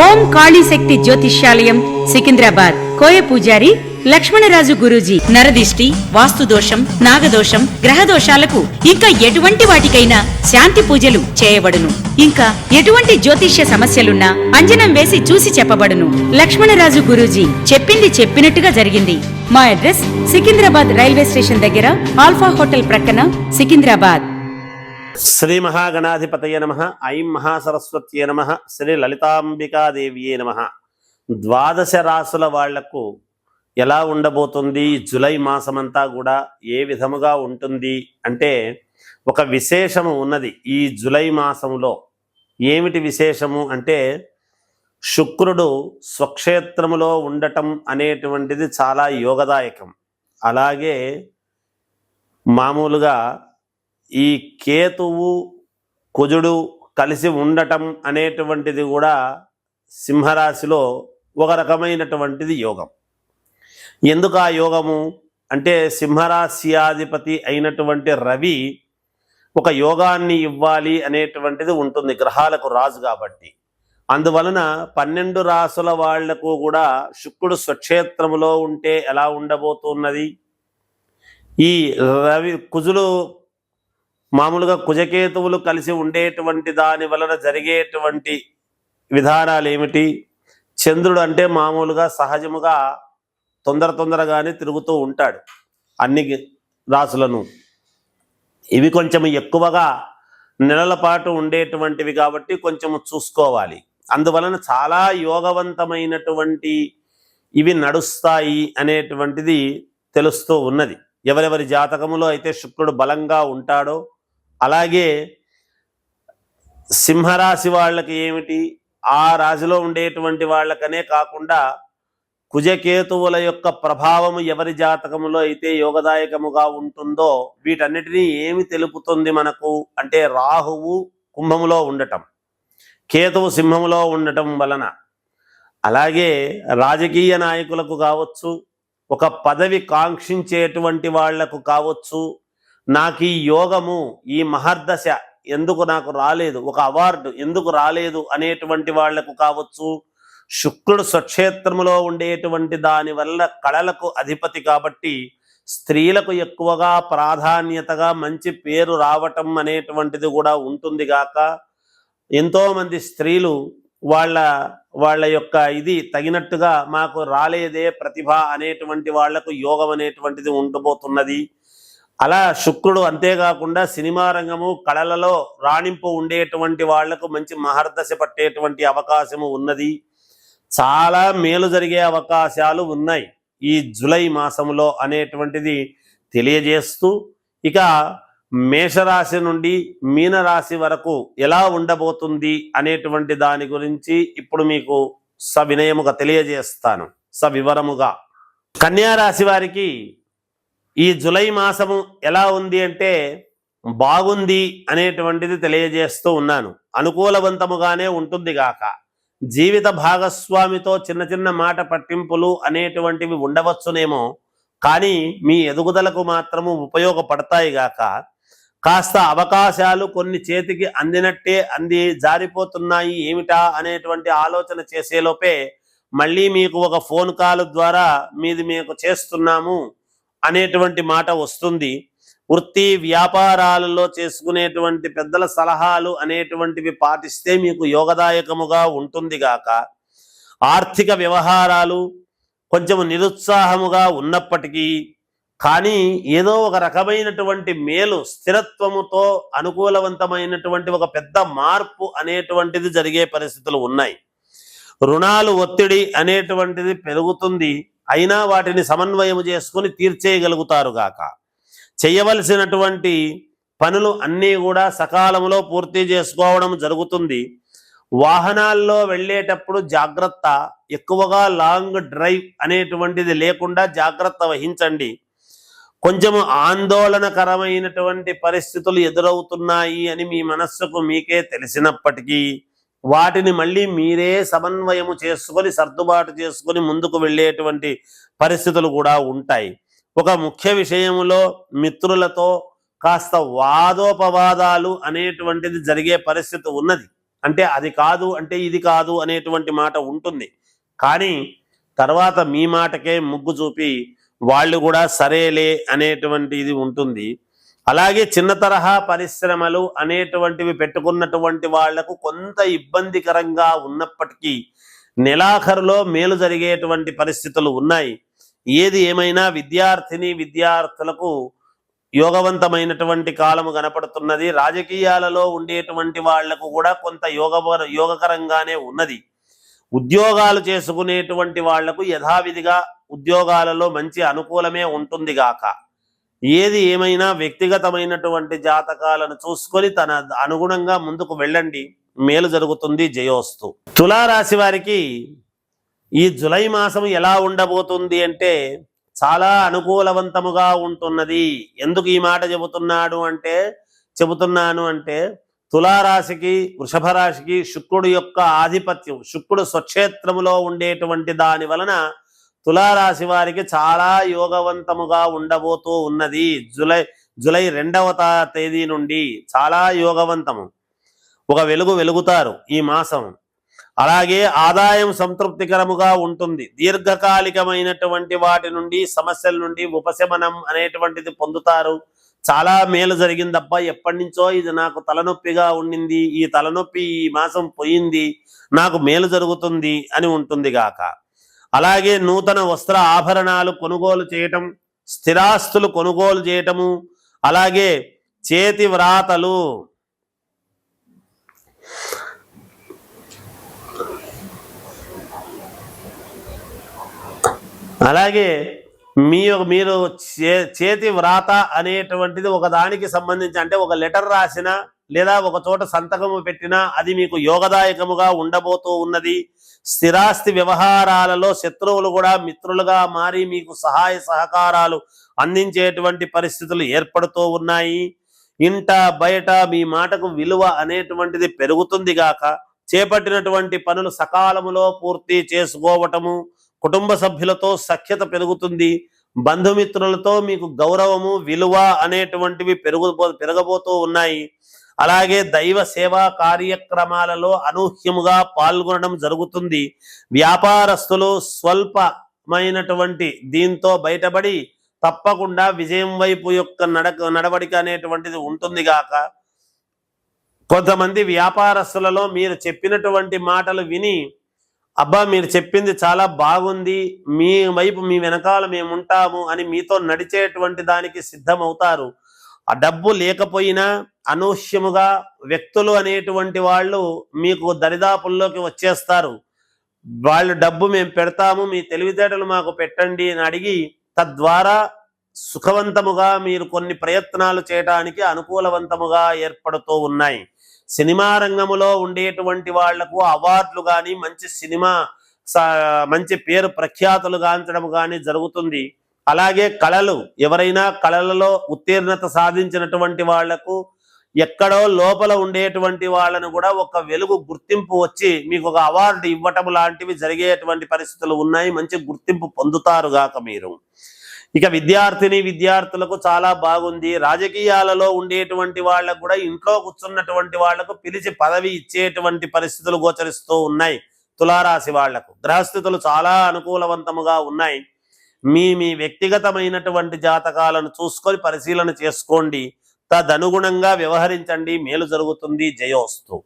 ఓం కాళీ శక్తి జ్యోతిష్యాలయం సికింద్రాబాద్. కోయ పూజారి లక్ష్మణరాజు గురూజీ. నరదిష్టి, వాస్తుదోషం, నాగదోషం, గ్రహదోషాలకు ఇంకా ఎటువంటి వాటికైనా శాంతి పూజలు చేయబడును. ఇంకా ఎటువంటి జ్యోతిష్య సమస్యలున్నా అంజనం వేసి చూసి చెప్పబడును. లక్ష్మణరాజు గురూజీ చెప్పింది చెప్పినట్టుగా జరిగింది. మా అడ్రస్ సికింద్రాబాద్ రైల్వే స్టేషన్ దగ్గర, ఆల్ఫా హోటల్ ప్రక్కన, సికింద్రాబాద్. శ్రీ మహాగణాధిపతయ నమః. ఐం మహాసరస్వత్యే నమః. శ్రీ లలితాంబికాదేవియే నమః. ద్వాదశ రాసుల వాళ్లకు ఎలా ఉండబోతుంది జూలై మాసమంతా కూడా, ఏ విధముగా ఉంటుంది అంటే ఒక విశేషము ఉన్నది ఈ జూలై మాసంలో. ఏమిటి విశేషము అంటే శుక్రుడు స్వక్షేత్రములో ఉండటం అనేటువంటిది చాలా యోగదాయకం. అలాగే మామూలుగా ఈ కేతువు కుజుడు కలిసి ఉండటం అనేటువంటిది కూడా సింహరాశిలో ఒక రకమైనటువంటిది యోగం. ఎందుకు ఆ యోగము అంటే సింహరాశ్యాధిపతి అయినటువంటి రవి ఒక యోగాన్ని ఇవ్వాలి అనేటువంటిది ఉంటుంది, గ్రహాలకు రాజు కాబట్టి. అందువలన 12 రాసుల వాళ్లకు కూడా శుక్రుడు స్వక్షేత్రములో ఉంటే ఎలా ఉండబోతున్నది, ఈ రవి కుజులు మామూలుగా కుజకేతువులు కలిసి ఉండేటువంటి దాని వలన జరిగేటువంటి విధానాలు ఏమిటి, చంద్రుడు అంటే మామూలుగా సహజముగా తొందరగానే తిరుగుతూ ఉంటాడు అన్ని రాసులను. ఇవి కొంచెం ఎక్కువగా నెలల పాటు ఉండేటువంటివి కాబట్టి కొంచెం చూసుకోవాలి. అందువలన చాలా యోగవంతమైనటువంటి ఇవి నడుస్తాయి అనేటువంటిది తెలుస్తూ ఉన్నది. ఎవరెవరి జాతకములో అయితే శుక్రుడు బలంగా ఉంటాడో, అలాగే సింహరాశి వాళ్ళకి ఏమిటి, ఆ రాశిలో ఉండేటువంటి వాళ్ళకనే కాకుండా కుజకేతువుల యొక్క ప్రభావము ఎవరి జాతకములో అయితే యోగదాయకముగా ఉంటుందో వీటన్నిటినీ ఏమి తెలుపుతుంది మనకు అంటే రాహువు కుంభములో ఉండటం, కేతువు సింహములో ఉండటం వలన. అలాగే రాజకీయ నాయకులకు కావచ్చు, ఒక పదవి కాంక్షించేటువంటి వాళ్లకు కావచ్చు, నాకు ఈ యోగము ఈ మహర్దశ ఎందుకు నాకు రాలేదు, ఒక అవార్డు ఎందుకు రాలేదు అనేటువంటి వాళ్లకు కావచ్చు, శుక్రుడు స్వక్షేత్రములో ఉండేటువంటి దాని వల్ల కళలకు అధిపతి కాబట్టి స్త్రీలకు ఎక్కువగా ప్రాధాన్యతగా మంచి పేరు రావటం అనేటువంటిది కూడా ఉంటుంది గాక, ఎంతోమంది స్త్రీలు వాళ్ళ యొక్క ఇది తగినట్టుగా మాకు రాలేదే ప్రతిభ అనేటువంటి వాళ్లకు యోగం అనేటువంటిది ఉండబోతున్నది. అలా శుక్రుడు అంతేకాకుండా సినిమా రంగము కళలలో రాణింపు ఉండేటువంటి వాళ్లకు మంచి మహర్దశ పట్టేటువంటి అవకాశము ఉన్నది. చాలా మేలు జరిగే అవకాశాలు ఉన్నాయి ఈ జూలై మాసంలో అనేటువంటిది తెలియజేస్తూ, ఇక మేషరాశి నుండి మీనరాశి వరకు ఎలా ఉండబోతుంది అనేటువంటి దాని గురించి ఇప్పుడు మీకు సవినయముగా తెలియజేస్తాను, సవివరముగా. కన్యారాశి వారికి ఈ జూలై మాసము ఎలా ఉంది అంటే బాగుంది అనేటువంటిది తెలియజేస్తూ ఉన్నాను. అనుకూలవంతముగానే ఉంటుంది గాక, జీవిత భాగస్వామితో చిన్న మాట పట్టింపులు అనేటువంటివి ఉండవచ్చునేమో, కానీ మీ ఎదుగుదలకు మాత్రము ఉపయోగపడతాయి గాక, కాస్త అవకాశాలు కొన్ని చేతికి అందినట్టే జారిపోతున్నాయి ఏమిటా అనేటువంటి ఆలోచన చేసేలోపే మళ్ళీ మీకు ఒక ఫోన్ కాల్ ద్వారా మీది మీకు చేస్తున్నాము అనేటువంటి మాట వస్తుంది. వృత్తి వ్యాపారాలలో చేసుకునేటువంటి పెద్దల సలహాలు అనేటువంటివి పాటిస్తే మీకు యోగదాయకముగా ఉంటుంది గాక, ఆర్థిక వ్యవహారాలు కొంచెం నిరుత్సాహముగా ఉన్నప్పటికీ కానీ ఏదో ఒక రకమైనటువంటి మేలు, స్థిరత్వముతో అనుకూలవంతమైనటువంటి ఒక పెద్ద మార్పు అనేటువంటిది జరిగే పరిస్థితులు ఉన్నాయి. రుణాలు ఒత్తిడి అనేటువంటిది పెరుగుతుంది, అయినా వాటిని సమన్వయము చేసుకుని తీర్చేయగలుగుతారు గాక. చేయవలసినటువంటి పనులు అన్నీ కూడా సకాలంలో పూర్తి చేసుకోవడం జరుగుతుంది. వాహనాల్లో వెళ్ళేటప్పుడు జాగ్రత్త, ఎక్కువగా లాంగ్ డ్రైవ్ అనేటువంటిది లేకుండా జాగ్రత్త వహించండి. కొంచెము ఆందోళనకరమైనటువంటి పరిస్థితులు ఎదురవుతున్నాయి అని మీ మనస్సుకు మీకే తెలిసినప్పటికీ వాటిని మళ్ళీ మీరే సమన్వయము చేసుకొని సర్దుబాటు చేసుకొని ముందుకు వెళ్ళేటువంటి పరిస్థితులు కూడా ఉంటాయి. ఒక ముఖ్య విషయములో మిత్రులతో కాస్త వాదోపవాదాలు అనేటువంటిది జరిగే పరిస్థితి ఉన్నది. అంటే అది కాదు అంటే ఇది కాదు అనేటువంటి మాట ఉంటుంది. కానీ తర్వాత మీ మాటకే ముగ్గు చూపి వాళ్ళు కూడా సరేలే అనేటువంటి ఇది ఉంటుంది. అలాగే చిన్న తరహా పరిశ్రమలు అనేటువంటివి పెట్టుకున్నటువంటి వాళ్లకు కొంత ఇబ్బందికరంగా ఉన్నప్పటికీ నెలాఖరులో మేలు జరిగేటువంటి పరిస్థితులు ఉన్నాయి. ఏది ఏమైనా విద్యార్థులకు యోగవంతమైనటువంటి కాలము కనపడుతున్నది. రాజకీయాలలో ఉండేటువంటి వాళ్లకు కూడా కొంత యోగకరంగానే ఉన్నది. ఉద్యోగాలు చేసుకునేటువంటి వాళ్లకు యథావిధిగా ఉద్యోగాలలో మంచి అనుకూలమే ఉంటుంది గాక. ఏది ఏమైనా వ్యక్తిగతమైనటువంటి జాతకాలను చూసుకొని తన అనుగుణంగా ముందుకు వెళ్ళండి, మేలు జరుగుతుంది. జయోస్తు. తులారాశి వారికి ఈ జులై మాసం ఎలా ఉండబోతుంది అంటే చాలా అనుకూలవంతముగా ఉంటున్నది. ఎందుకు ఈ మాట చెబుతున్నాను అంటే తులారాశికి వృషభ రాశికి శుక్రుడు యొక్క ఆధిపత్యం, శుక్రుడు స్వక్షేత్రములో ఉండేటువంటి దాని వలన తులారాశి వారికి చాలా యోగవంతముగా ఉండబోతూ ఉన్నది. జులై 2వ తేదీ నుండి చాలా యోగవంతము. ఒక వెలుగుతారు ఈ మాసం. అలాగే ఆదాయం సంతృప్తికరముగా ఉంటుంది. దీర్ఘకాలికమైనటువంటి వాటి నుండి సమస్యల నుండి ఉపశమనం అనేటువంటిది పొందుతారు. చాలా మేలు జరిగిందబ్బా, ఎప్పటి నుంచో ఇది నాకు తలనొప్పిగా ఉండింది, ఈ తలనొప్పి ఈ మాసం పోయింది, నాకు మేలు జరుగుతుంది అని ఉంటుంది గాక. అలాగే నూతన వస్త్ర ఆభరణాలు కొనుగోలు చేయటం, స్థిరాస్తులు కొనుగోలు చేయటము, అలాగే చేతి వ్రాతలు, అలాగే మీరు చేతి వ్రాత అనేటువంటిది ఒకదానికి సంబంధించి అంటే ఒక లెటర్ రాసినా లేదా ఒక చోట సంతకము పెట్టినా అది మీకు యోగదాయకముగా ఉండబోతూ ఉన్నది. స్థిరాస్తి వ్యవహారాలలో శత్రువులు కూడా మిత్రులుగా మారి మీకు సహాయ సహకారాలు అందించేటువంటి పరిస్థితులు ఏర్పడుతూ ఉన్నాయి. ఇంట బయట మీ మాటకు విలువ అనేటువంటిది పెరుగుతుంది గాక. చేపట్టినటువంటి పనులు సకాలములో పూర్తి చేసుకోవటము, కుటుంబ సభ్యులతో సఖ్యత పెరుగుతుంది. బంధుమిత్రులతో మీకు గౌరవము విలువ అనేటువంటివి పెరగబోతూ ఉన్నాయి. అలాగే దైవ సేవా కార్యక్రమాలలో అనూహ్యముగా పాల్గొనడం జరుగుతుంది. వ్యాపారస్తులు స్వల్పమైనటువంటి దీంతో బయటపడి తప్పకుండా విజయం వైపు యొక్క నడవడిక అనేటువంటిది ఉంటుంది గాక. కొంతమంది వ్యాపారస్తులలో మీరు చెప్పినటువంటి మాటలు విని అబ్బా మీరు చెప్పింది చాలా బాగుంది, మీ వైపు మీ వెనకాల మేము ఉంటాము అని మీతో నడిచేటువంటి దానికి సిద్ధమవుతారు. ఆ డబ్బు లేకపోయినా అనూహ్యముగా వ్యక్తులు అనేటువంటి వాళ్ళు మీకు దరిదాపుల్లోకి వచ్చేస్తారు. వాళ్ళు డబ్బు మేము పెడతాము, మీ తెలివితేటలు మాకు పెట్టండి అని అడిగి తద్వారా సుఖవంతముగా మీరు కొన్ని ప్రయత్నాలు చేయడానికి అనుకూలవంతముగా ఏర్పడుతూ ఉన్నాయి. సినిమా రంగములో ఉండేటువంటి వాళ్లకు అవార్డులు కానీ మంచి పేరు ప్రఖ్యాతులు గాంచడం కానీ జరుగుతుంది. అలాగే కళలు, ఎవరైనా కళలలో ఉత్తీర్ణత సాధించినటువంటి వాళ్లకు ఎక్కడో లోపల ఉండేటువంటి వాళ్ళను కూడా ఒక వెలుగు గుర్తింపు వచ్చి మీకు ఒక అవార్డు ఇవ్వటం లాంటివి జరిగేటువంటి పరిస్థితులు ఉన్నాయి. మంచి గుర్తింపు పొందుతారు గాక మీరు. ఇక విద్యార్థులకు చాలా బాగుంది. రాజకీయాలలో ఉండేటువంటి వాళ్ళకు కూడా ఇంట్లో కూర్చున్నటువంటి వాళ్లకు పిలిచి పదవి ఇచ్చేటువంటి పరిస్థితులు గోచరిస్తూ ఉన్నాయి. తులారాశి వాళ్లకు గ్రహస్థితులు చాలా అనుకూలవంతముగా ఉన్నాయి. మీ వ్యక్తిగతమైనటువంటి జాతకాలను చూసుకొని పరిశీలన చేసుకోండి, తదనుగుణంగా వ్యవహరించండి, మేలు జరుగుతుంది. జయోస్తు.